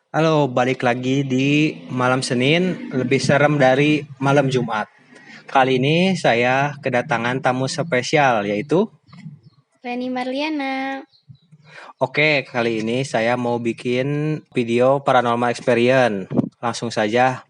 Halo, balik lagi di malam Senin, lebih serem dari malam Jumat. Kali ini saya kedatangan tamu spesial, yaitu... Reni Marliana. Oke, kali ini saya mau bikin video paranormal experience. Langsung saja.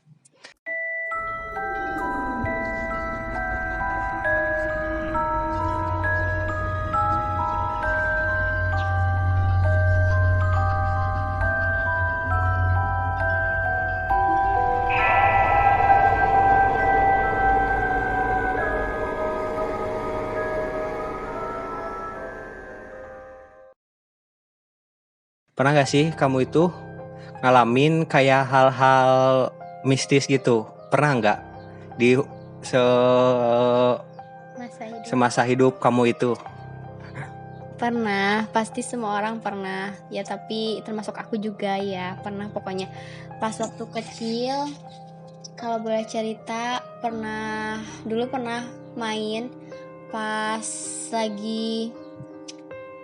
Pernah gak sih kamu itu ngalamin kayak hal-hal mistis gitu? Pernah nggak di semasa hidup kamu itu? Pernah, pasti semua orang pernah. Ya tapi termasuk aku juga ya. Pernah pokoknya. Pas waktu kecil, kalau boleh cerita, dulu pernah main pas lagi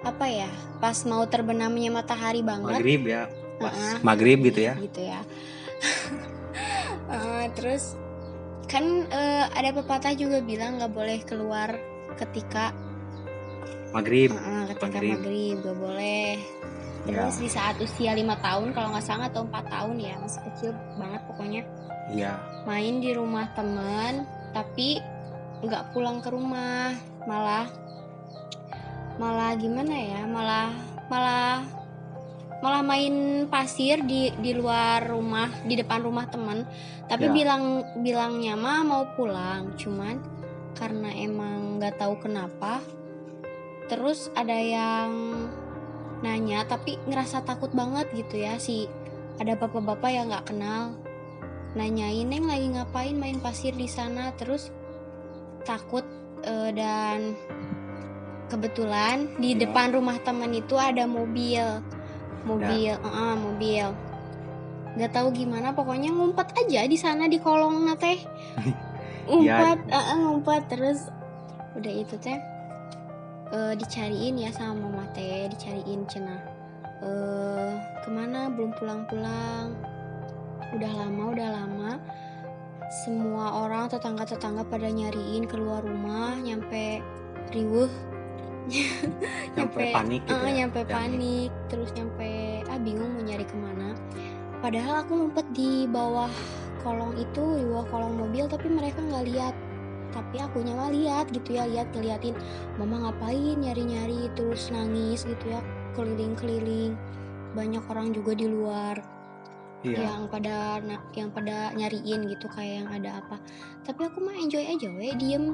apa ya? Pas mau terbenamnya matahari banget. Maghrib ya, pas maghrib gitu ya. Gitu ya. Terus kan ada pepatah juga bilang nggak boleh keluar ketika Maghrib. maghrib gak boleh. Terus di saat usia 5 tahun kalau nggak salah atau 4 tahun ya, masih kecil banget pokoknya. Iya. Main di rumah temen, tapi nggak pulang ke rumah, malah gimana ya, malah main pasir di luar rumah, di depan rumah temen. Tapi bilangnya mah mau pulang, cuman karena emang nggak tahu kenapa. Terus ada yang nanya tapi ngerasa takut banget gitu ya, ada bapak-bapak yang nggak kenal nanyain, "Neng lagi ngapain main pasir di sana?" Terus takut, dan kebetulan di depan rumah teman itu ada mobil. Nggak tahu gimana pokoknya ngumpet aja di sana di kolong teh. Ngumpet terus udah itu teh dicariin ya sama mama teh, dicariin cenah kemana, belum pulang-pulang, udah lama. Semua orang tetangga pada nyariin keluar rumah, nyampe riweuh. nyampe panik gitu nyampe panik, terus nyampe bingung mau nyari kemana. Padahal aku ngumpet di bawah kolong itu, di bawah kolong mobil, tapi mereka nggak lihat. Tapi akunya mah lihat gitu ya, ngeliatin mama ngapain nyari-nyari, terus nangis gitu ya, keliling-keliling. Banyak orang juga di luar yang pada nyariin gitu, kayak yang ada apa. Tapi aku mah enjoy aja diem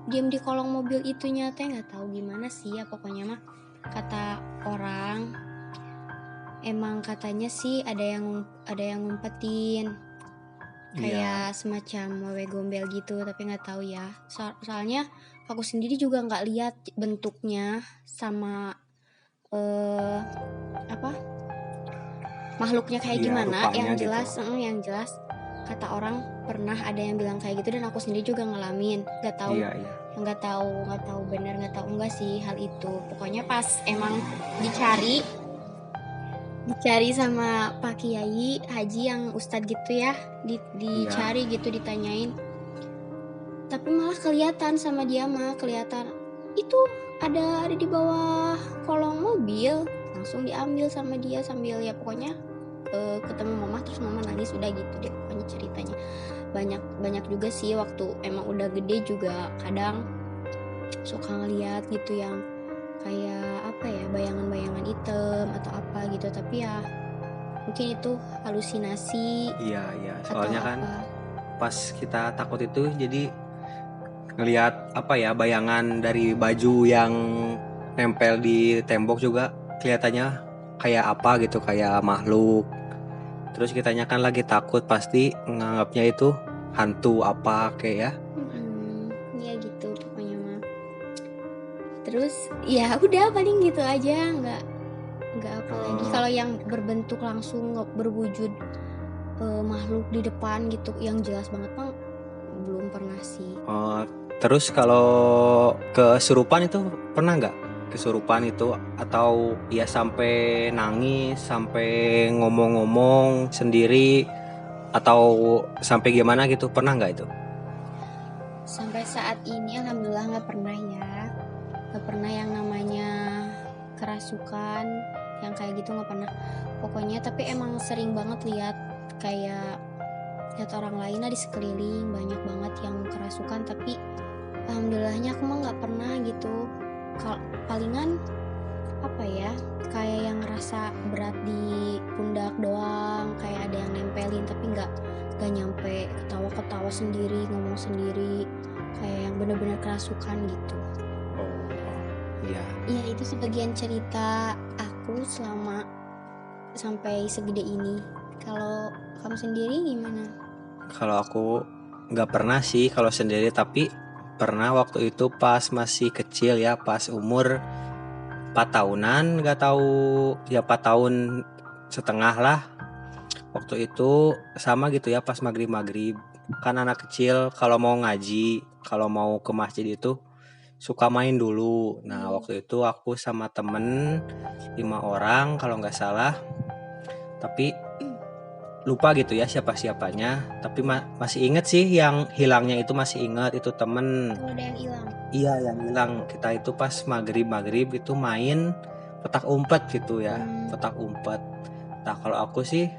di kolong mobil itu, nyata nggak tahu gimana sih ya, pokoknya mah kata orang emang katanya sih ada yang ngumpetin kayak semacam wewe gombel gitu, tapi nggak tahu ya. Soalnya aku sendiri juga nggak lihat bentuknya sama makhluknya kayak gimana. Yang jelas kata orang pernah ada yang bilang kayak gitu, dan aku sendiri juga ngalamin. Nggak tahu benar, nggak tahu enggak sih hal itu. Pokoknya pas emang dicari sama Pak Kiai Haji yang ustadz gitu ya, dicari gitu, ditanyain, tapi malah kelihatan sama dia mah, kelihatan itu ada di bawah kolong mobil. Langsung diambil sama dia sambil ya pokoknya ketemu mama, terus mama nangis, udah gitu deh pokoknya ceritanya. Banyak juga sih waktu emang udah gede juga kadang suka ngeliat gitu yang kayak apa ya, bayangan-bayangan hitam atau apa gitu, tapi ya mungkin itu halusinasi. Iya, soalnya kan pas kita takut itu jadi ngelihat apa ya, bayangan dari baju yang nempel di tembok juga kelihatannya kayak apa gitu, kayak makhluk. Terus kitanya kan lagi takut, pasti nganggapnya itu hantu apa kayak ya. Ya gitu pokoknya mah. Terus ya udah paling gitu aja, nggak apa lagi. Kalau yang berbentuk langsung berwujud makhluk di depan gitu yang jelas banget mah belum pernah sih. Terus kalau kesurupan itu pernah nggak kesurupan itu, atau ya sampai nangis, sampai ngomong-ngomong sendiri, atau sampai gimana gitu, pernah nggak itu? Sampai saat ini alhamdulillah nggak pernah ya. Nggak pernah yang namanya kerasukan, yang kayak gitu nggak pernah. Pokoknya tapi emang sering banget lihat kayak lihat orang lain lah di sekeliling banyak banget yang kerasukan, tapi alhamdulillahnya aku mah nggak pernah gitu. Palingan apa ya, kayak yang ngerasa berat di pundak doang, kayak ada yang nempelin tapi nggak nyampe ketawa-ketawa sendiri, ngomong sendiri, kayak yang bener-bener kerasukan gitu. Oh, iya. Iya, itu sebagian cerita aku selama sampai segede ini. Kalau kamu sendiri gimana? Kalau aku nggak pernah sih kalau sendiri, tapi pernah waktu itu pas masih kecil ya, pas umur 4 tahunan, nggak tahu ya 4 tahun setengah lah. Waktu itu sama gitu ya, pas maghrib kan anak kecil kalau mau ngaji, kalau mau ke masjid itu suka main dulu. Nah waktu itu aku sama temen 5 orang kalau nggak salah, tapi lupa gitu ya siapa-siapanya, tapi masih inget sih yang hilangnya itu, masih inget itu temen. Kalau ada yang hilang? Iya, yang hilang. Kita itu pas maghrib itu main petak umpet gitu ya, petak umpet. Nah kalau aku sih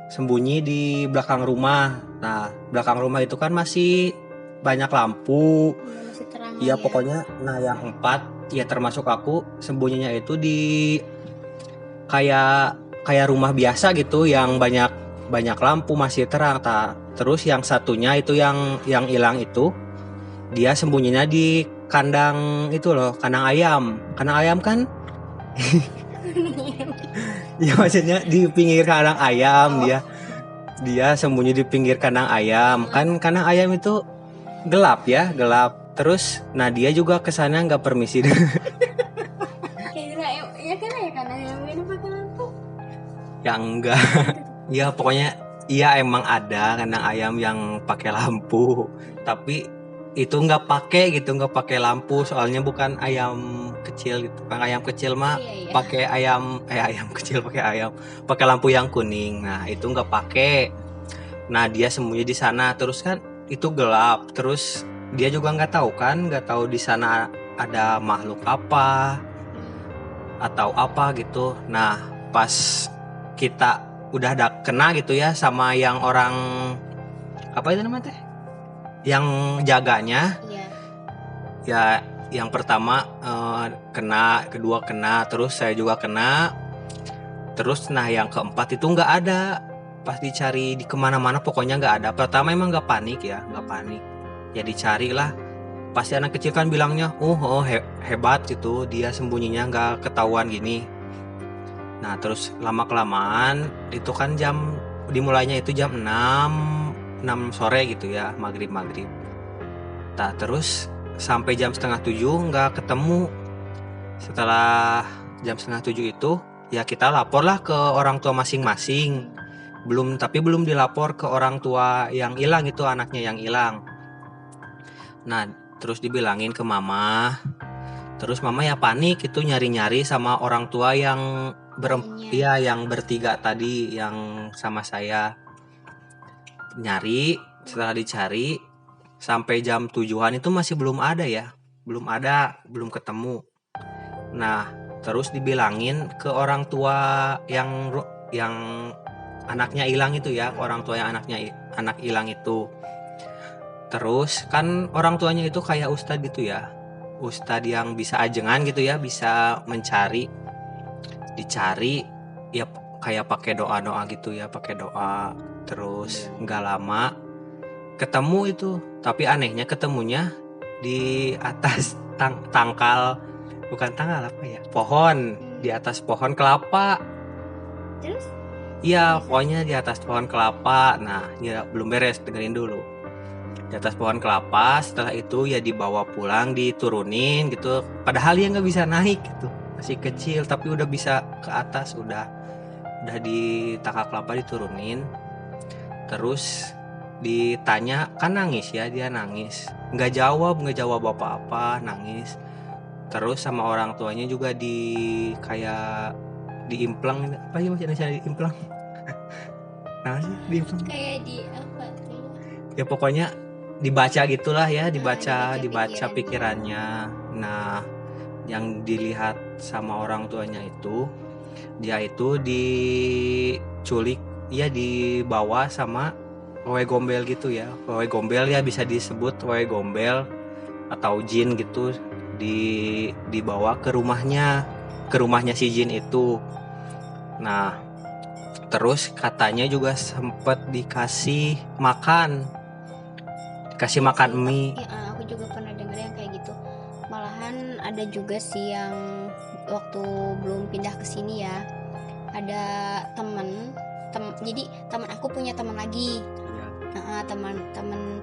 sembunyi di belakang rumah. Nah belakang rumah itu kan masih banyak lampu. Masih terang Iya ya. pokoknya, nah yang 4 ya termasuk aku sembunyinya itu di kayak rumah biasa gitu, yang banyak lampu masih terang. Terus yang satunya itu yang hilang itu, dia sembunyinya di kandang itu loh, kandang ayam kan. Ya maksudnya di pinggir kandang ayam. Dia sembunyi di pinggir kandang ayam. Kan kandang ayam itu gelap. Terus nah dia juga kesana nggak permisi. Ya kan ya kandang ayam ini pakai lampu. Ya enggak. Ya pokoknya iya emang ada kandang ayam yang pakai lampu, tapi itu nggak pakai lampu, soalnya bukan ayam kecil gitu. Kan ayam kecil mah pakai ayam kecil pakai lampu yang kuning. Nah itu nggak pakai. Nah dia sembunyi di sana, terus kan itu gelap, terus dia juga nggak tahu di sana ada makhluk apa atau apa gitu. Nah pas kita udah kena gitu ya sama yang orang apa itu namanya teh, yang jaganya. Ya yang pertama kena, kedua kena, terus saya juga kena. Terus nah yang keempat itu nggak ada, pas dicari di kemana-mana pokoknya nggak ada. Pertama emang nggak panik ya dicari lah. Pasti anak kecil kan bilangnya hebat gitu, dia sembunyinya nggak ketahuan gini. Nah terus lama kelamaan itu kan dimulainya itu jam 6 sore gitu ya, maghrib. Nah terus sampai jam 6:30 nggak ketemu. Setelah jam 6:30 itu ya kita laporlah ke orang tua masing-masing. Belum dilapor ke orang tua yang hilang itu, anaknya yang hilang. Nah terus dibilangin ke mama. Terus mama ya panik itu, nyari-nyari sama orang tua yang yang bertiga tadi yang sama saya. Nyari, setelah dicari sampai jam 7-an itu masih belum ada, belum ketemu. Nah terus dibilangin ke orang tua yang anaknya hilang itu ya, orang tua yang anak hilang itu. Terus kan orang tuanya itu kayak ustadz gitu ya, ustadz yang bisa ajengan gitu ya, bisa mencari. Dicari ya kayak pakai doa gitu ya, terus nggak lama ketemu itu. Tapi anehnya ketemunya di atas tangkal, bukan tangkal apa ya, pohon, di atas pohon kelapa. Terus? Iya pokoknya di atas pohon kelapa. Nah ya belum beres, dengerin dulu. Di atas pohon kelapa, setelah itu ya dibawa pulang, diturunin gitu. Padahal dia nggak bisa naik gitu, masih kecil, tapi udah bisa ke atas, udah di tangkal kelapa diturunin. Terus ditanya kan, nangis ya, dia nangis, nggak jawab apa-apa, nangis. Terus sama orang tuanya juga kayak diimplang, apa ya mas Indonesia diimplang? Nah sih diimplang. Kayak di apa tuh? Ya pokoknya dibaca gitulah ya, dibaca Dibaca pikirannya. Nah, yang dilihat sama orang tuanya itu, dia itu diculik, ya dibawa sama wewe gombel gitu ya. Wewe gombel ya bisa disebut wewe gombel atau jin gitu, dibawa ke rumahnya si jin itu. Nah, terus katanya juga sempet dikasih makan mie. Ya, aku juga pernah dengar yang kayak gitu. Malahan ada juga sih yang waktu belum pindah ke sini ya, ada jadi teman aku punya teman lagi.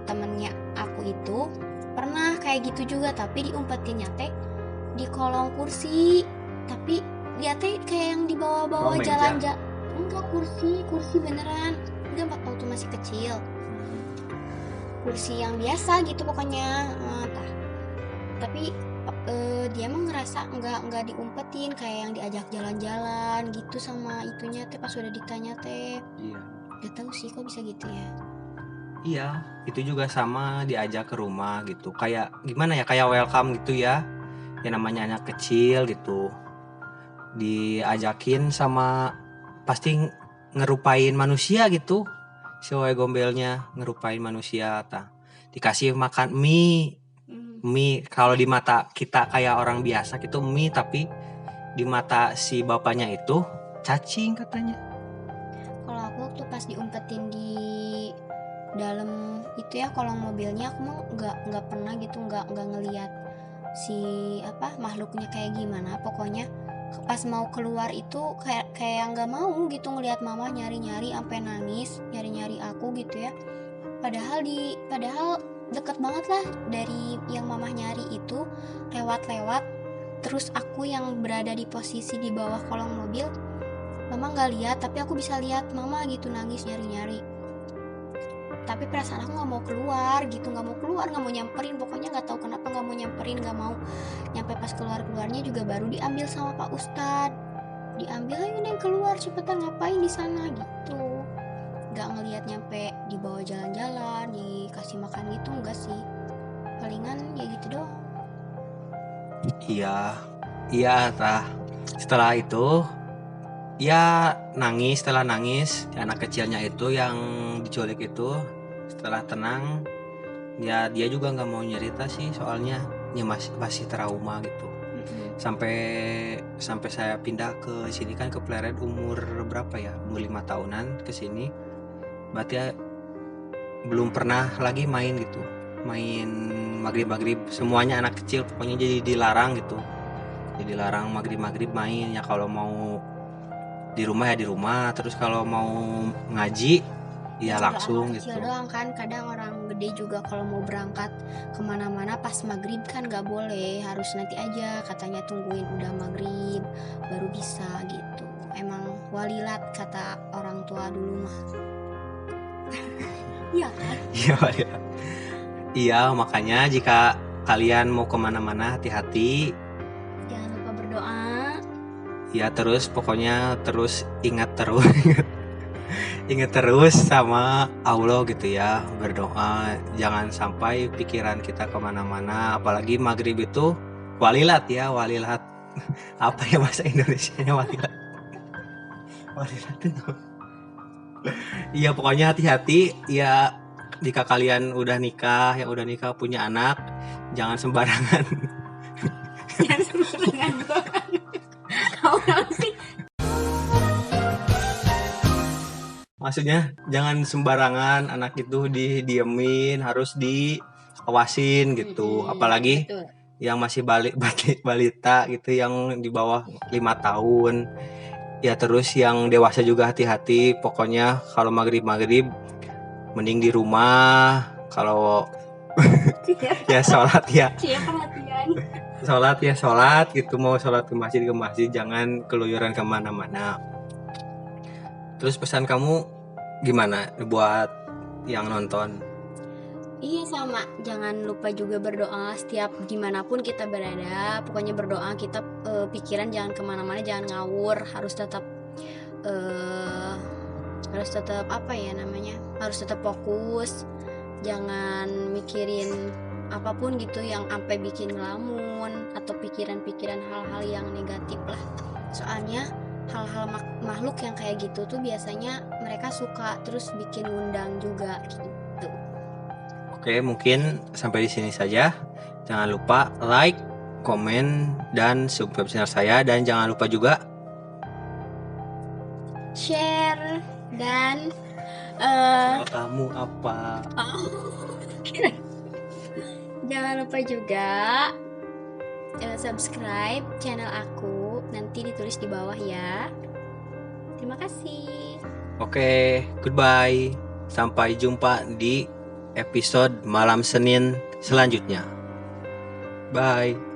Temennya aku itu pernah kayak gitu juga, tapi diumpetinnya teh di kolong kursi. Tapi dia teh kayak yang dibawa-bawa jalan-jalan. Enggak, kursi beneran. Enggak, waktu masih kecil. Kursi yang biasa gitu pokoknya. Tapi dia mah ngerasa enggak diumpetin, kayak yang diajak jalan-jalan gitu sama itunya teh pas udah ditanya teh. Iya. Gak tahu sih kok bisa gitu ya. Iya, itu juga sama, diajak ke rumah gitu. Kayak gimana ya, kayak welcome gitu ya. Yang namanya anak kecil gitu. Diajakin sama pasti ngerupain manusia gitu. Si wewe gombelnya ngerupain manusia, dikasih makan mie. Kalau di mata kita kayak orang biasa gitu mie, tapi di mata si bapaknya itu cacing katanya. Kalau aku waktu pas diumpetin di dalam itu ya kolong mobilnya, aku mah nggak pernah gitu, nggak ngelihat si makhluknya kayak gimana. Pokoknya pas mau keluar itu kayak nggak mau gitu ngelihat mama nyari sampai nangis nyari aku gitu ya. Padahal deket banget lah dari yang mama nyari itu, lewat terus aku yang berada di posisi di bawah kolong mobil. Mama nggak lihat, tapi aku bisa lihat mama gitu nangis nyari. Tapi perasaan aku nggak mau keluar gitu, nggak mau nyamperin. Pokoknya nggak tahu kenapa nggak mau nyamperin, nggak mau. Nyampe pas keluarnya juga baru diambil sama Pak Ustadz. Diambil ayo neng keluar cepetan, ngapain di sana gitu. Nggak ngelihat nyampe dibawa jalan-jalan, dikasih makan gitu, enggak sih. Palingan ya gitu doang. Iya setelah itu ya setelah nangis anak kecilnya itu yang diculik itu, setelah tenang ya dia juga nggak mau nyerita sih, soalnya ya masih trauma gitu. Sampai saya pindah ke sini kan, ke Pleret umur berapa ya, umur 5 tahunan ke sini, berarti ya belum pernah lagi main maghrib semuanya anak kecil pokoknya jadi dilarang gitu, jadi larang maghrib main ya. Kalau mau di rumah ya di rumah, terus kalau mau ngaji ya langsung gitu. Kecil doang kan, kadang orang gede juga kalau mau berangkat kemana-mana pas maghrib kan nggak boleh, harus nanti aja katanya, tungguin udah maghrib baru bisa gitu. Emang walilat kata orang tua dulu mah. Iya kan? Iya, makanya jika kalian mau kemana-mana hati-hati, jangan lupa berdoa ya. Terus pokoknya ingat terus sama Allah gitu ya, berdoa. Jangan sampai pikiran kita kemana-mana, apalagi maghrib itu walilat apa ya bahasa Indonesianya walilat itu. Iya pokoknya hati-hati ya, jika kalian udah nikah punya anak, jangan sembarangan. Maksudnya jangan sembarangan anak itu didiemin, harus diawasin gitu. Apalagi yang masih balita gitu, yang di bawah 5 tahun. Ya terus yang dewasa juga hati-hati. Pokoknya kalau maghrib mending di rumah. Kalau ya sholat gitu, mau sholat ke masjid, jangan keluyuran kemana-mana. Terus pesan kamu gimana buat yang nonton? Iya sama, jangan lupa juga berdoa setiap dimanapun kita berada. Pokoknya berdoa kita pikiran jangan kemana-mana, jangan ngawur, harus tetap apa ya namanya, harus tetap fokus, jangan mikirin apapun gitu yang sampai bikin ngelamun atau pikiran-pikiran hal-hal yang negatif lah. Soalnya hal-hal makhluk yang kayak gitu tuh biasanya mereka suka terus bikin ngundang juga gitu. Oke, mungkin sampai di sini saja. Jangan lupa like, komen, dan subscribe channel saya. Dan jangan lupa juga share dan kamu apa? Jangan lupa juga subscribe channel aku, nanti ditulis di bawah ya. Terima kasih. Oke, goodbye. Sampai jumpa di episode malam Senin selanjutnya. Bye.